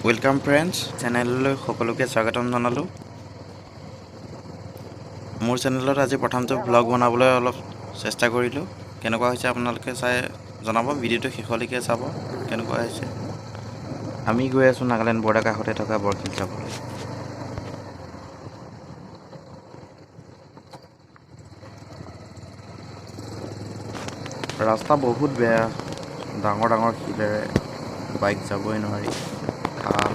Welcome friends, চেনেললৈ সকলোকে স্বাগতম জনালোঁ। মোৰ চেনেলত আজি প্ৰথমটো ভ্লগ বনাবলৈ অলপ চেষ্টা কৰিলোঁ। কেনেকুৱা হৈছে আপোনালোকে চাই জনাব। ভিডিঅ'টো শেষলৈকে চাব কেনেকুৱা হৈছে। আমি গৈ আছোঁ নাগালেণ্ড বৰ্ডাৰ কাষতে থকা বৰশিল চাবলৈ। ৰাস্তা বহুত বেয়া, ডাঙৰ ডাঙৰ শিলেৰে বাইক যাবই নোৱাৰি, খাল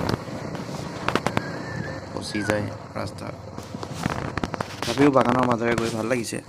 ফচি যায় ৰাস্তা। তথাপিও বাগানৰ মাজেৰে গৈ ভাল লাগিছে।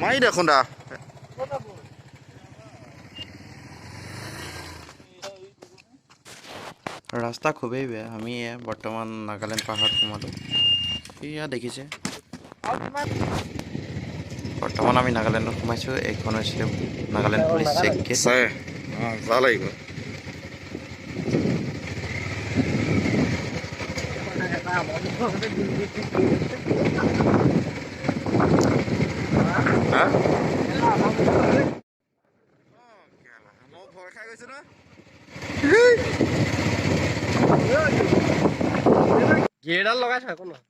মাৰি দেখোন দা ৰাস্তা খুবেই বেয়া। আমি বৰ্তমান নাগালেণ্ড পাহাৰত সোমালোঁ। এয়া দেখিছে, বৰ্তমান আমি নাগালেণ্ডত সোমাইছোঁ। এইখন হৈছে নাগালেণ্ড পুলিচ চেক গেট। যা লাগিব ভয় খাই গৈছে ন। গিয়েৰডাল লগাই থয় একো নহয়।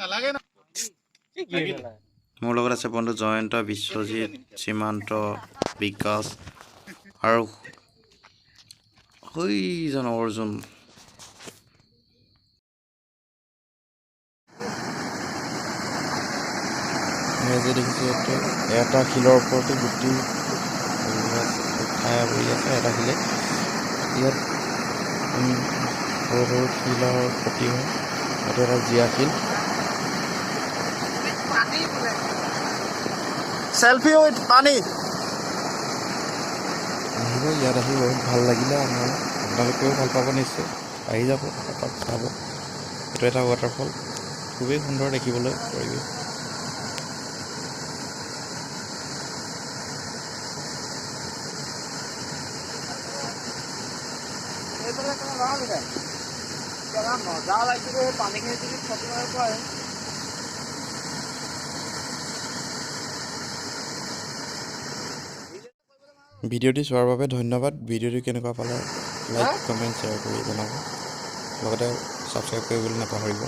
নালাগে ন। মোৰ লগত আছে বন্ধু জয়ন্ত, বিশ্বজিৎ, সীমান্ত, বিকাশ আৰু সৈজন অৰ্জুন। যে দেখিছোঁ এটা শিলৰ ওপৰতে গুটি খাই বহি আছে। এটা শিলে ইয়াত সৰু সৰু শিলৰ ক্ষতি হয়। এইটো এটা জীয়া শিল। চেলফি উইথ পানী। আহিব, ইয়াত আহি বহুত ভাল লাগিলে। আপোনালোকেও ভাল পাব নিশ্চয়। আহি যাব, এপাক চাব। এইটো এটা ৱাটাৰফল, খুবেই সুন্দৰ দেখিবলৈ পৰিৱেশ। ভিডিঅ'টি চোৱাৰ বাবে ধন্যবাদ। ভিডিঅ'টো কেনেকুৱা পালে লাইক, কমেণ্ট, শ্বেয়াৰ কৰি জনাব। লগতে ছাবস্ক্ৰাইব কৰিবলৈ নাপাহৰিব।